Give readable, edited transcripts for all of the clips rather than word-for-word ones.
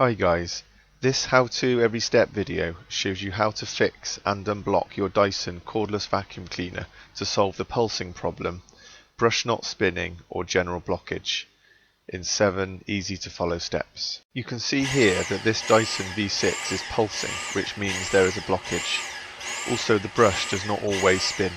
Hi guys, this how to every step video shows you how to fix and unblock your Dyson cordless vacuum cleaner to solve the pulsing problem, brush not spinning or general blockage in 7 easy to follow steps. You can see here that this Dyson V6 is pulsing, which means there is a blockage. Also the brush does not always spin.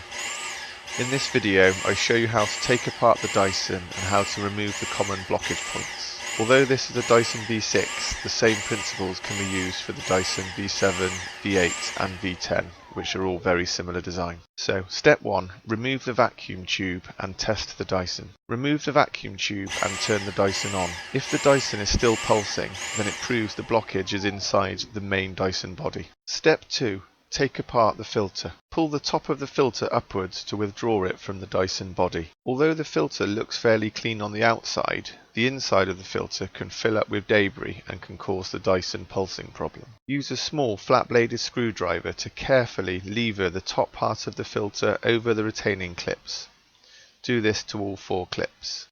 In this video I show you how to take apart the Dyson and how to remove the common blockage points. Although this is a Dyson V6, the same principles can be used for the Dyson V7, V8 and V10, which are all very similar design. So, step 1, remove the vacuum tube and test the Dyson. Remove the vacuum tube and turn the Dyson on. If the Dyson is still pulsing, then it proves the blockage is inside the main Dyson body. Step 2, take apart the filter. Pull the top of the filter upwards to withdraw it from the Dyson body. Although the filter looks fairly clean on the outside, the inside of the filter can fill up with debris and can cause the Dyson pulsing problem. Use a small flat-bladed screwdriver to carefully lever the top part of the filter over the retaining clips. Do this to all 4 clips.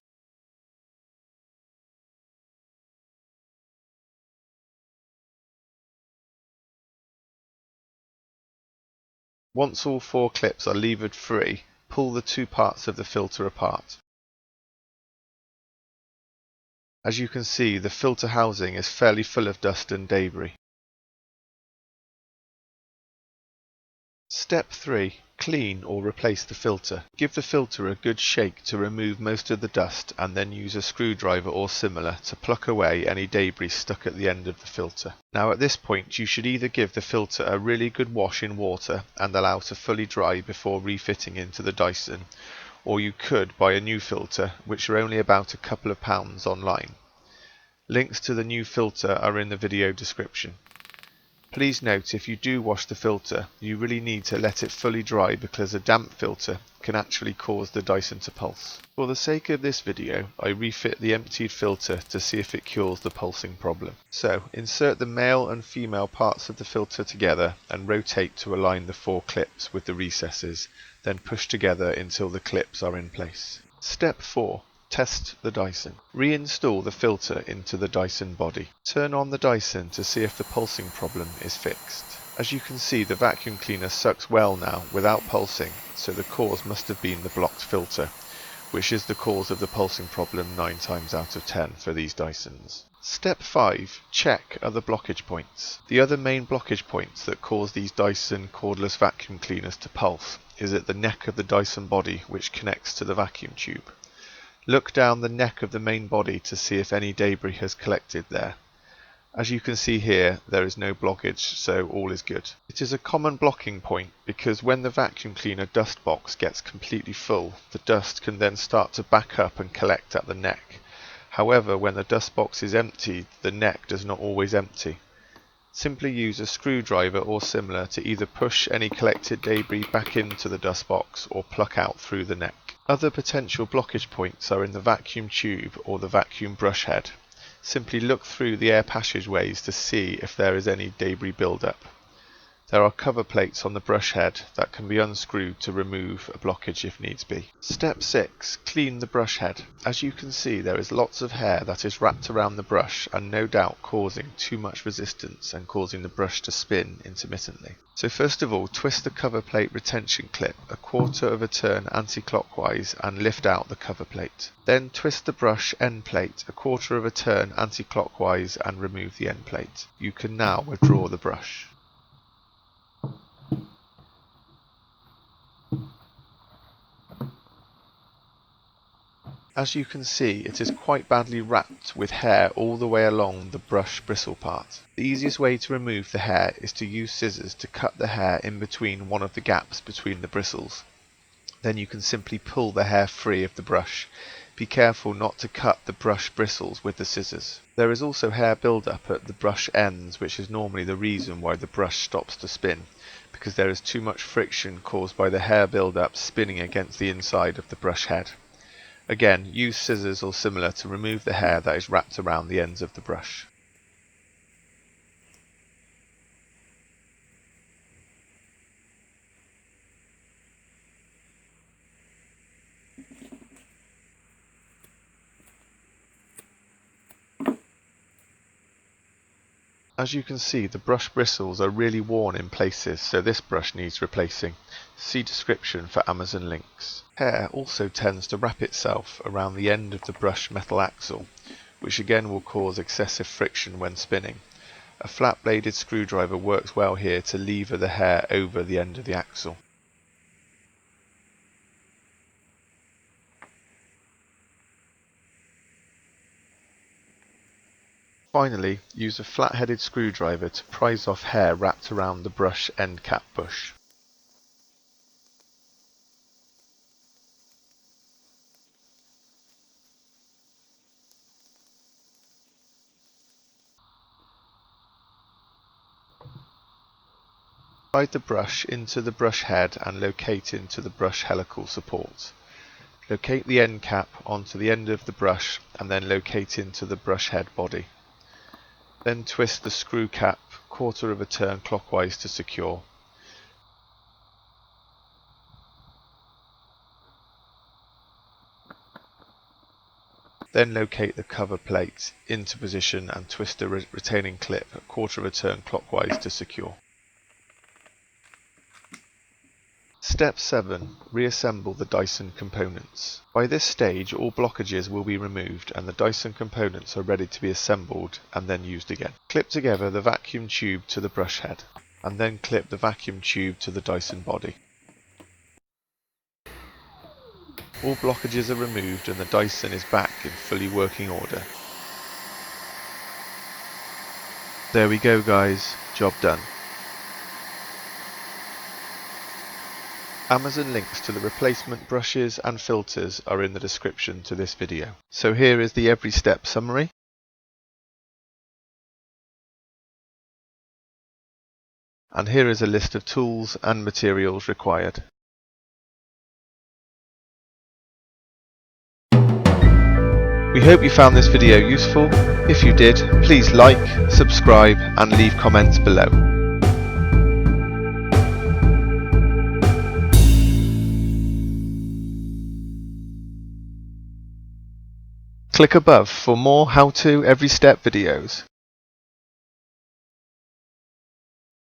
Once all 4 clips are levered free, pull the 2 parts of the filter apart. As you can see, the filter housing is fairly full of dust and debris. Step 3. Clean or replace the filter. Give the filter a good shake to remove most of the dust and then use a screwdriver or similar to pluck away any debris stuck at the end of the filter. Now at this point you should either give the filter a really good wash in water and allow to fully dry before refitting into the Dyson, or you could buy a new filter, which are only about a couple of pounds online. Links to the new filter are in the video description. Please note, if you do wash the filter, you really need to let it fully dry because a damp filter can actually cause the Dyson to pulse. For the sake of this video, I refit the emptied filter to see if it cures the pulsing problem. So, insert the male and female parts of the filter together and rotate to align the 4 clips with the recesses, then push together until the clips are in place. Step 4. Test the Dyson. Reinstall the filter into the Dyson body. Turn on the Dyson to see if the pulsing problem is fixed. As you can see, the vacuum cleaner sucks well now without pulsing, so the cause must have been the blocked filter, which is the cause of the pulsing problem 9 times out of 10 for these Dysons. Step 5. Check other blockage points. The other main blockage points that cause these Dyson cordless vacuum cleaners to pulse is at the neck of the Dyson body, which connects to the vacuum tube. Look down the neck of the main body to see if any debris has collected there. As you can see here, there is no blockage, so all is good. It is a common blocking point because when the vacuum cleaner dust box gets completely full, the dust can then start to back up and collect at the neck. However, when the dust box is emptied, the neck does not always empty. Simply use a screwdriver or similar to either push any collected debris back into the dust box or pluck out through the neck. Other potential blockage points are in the vacuum tube or the vacuum brush head. Simply look through the air passageways to see if there is any debris buildup. There are cover plates on the brush head that can be unscrewed to remove a blockage if needs be. Step 6. Clean the brush head. As you can see, there is lots of hair that is wrapped around the brush and no doubt causing too much resistance and causing the brush to spin intermittently. So first of all, twist the cover plate retention clip a 1/4 of a turn anti-clockwise and lift out the cover plate. Then twist the brush end plate a 1/4 of a turn anti-clockwise and remove the end plate. You can now withdraw the brush. As you can see, it is quite badly wrapped with hair all the way along the brush bristle part. The easiest way to remove the hair is to use scissors to cut the hair in between one of the gaps between the bristles. Then you can simply pull the hair free of the brush. Be careful not to cut the brush bristles with the scissors. There is also hair build-up at the brush ends, which is normally the reason why the brush stops to spin, because there is too much friction caused by the hair build-up spinning against the inside of the brush head. Again, use scissors or similar to remove the hair that is wrapped around the ends of the brush. As you can see, the brush bristles are really worn in places, so this brush needs replacing. See description for Amazon links. Hair also tends to wrap itself around the end of the brush metal axle, which again will cause excessive friction when spinning. A flat-bladed screwdriver works well here to lever the hair over the end of the axle. Finally, use a flat-headed screwdriver to prise off hair wrapped around the brush end cap bush. Slide the brush into the brush head and locate into the brush helical support. Locate the end cap onto the end of the brush and then locate into the brush head body. Then twist the screw cap 1/4 of a turn clockwise to secure. Then locate the cover plate into position and twist the retaining clip 1/4 of a turn clockwise to secure. Step 7. Reassemble the Dyson components. By this stage, all blockages will be removed and the Dyson components are ready to be assembled and then used again. Clip together the vacuum tube to the brush head and then clip the vacuum tube to the Dyson body. All blockages are removed and the Dyson is back in fully working order. There we go guys, job done. Amazon links to the replacement brushes and filters are in the description to this video. So here is the every step summary. And here is a list of tools and materials required. We hope you found this video useful. If you did, please like, subscribe and leave comments below. Click above for more how-to every step videos.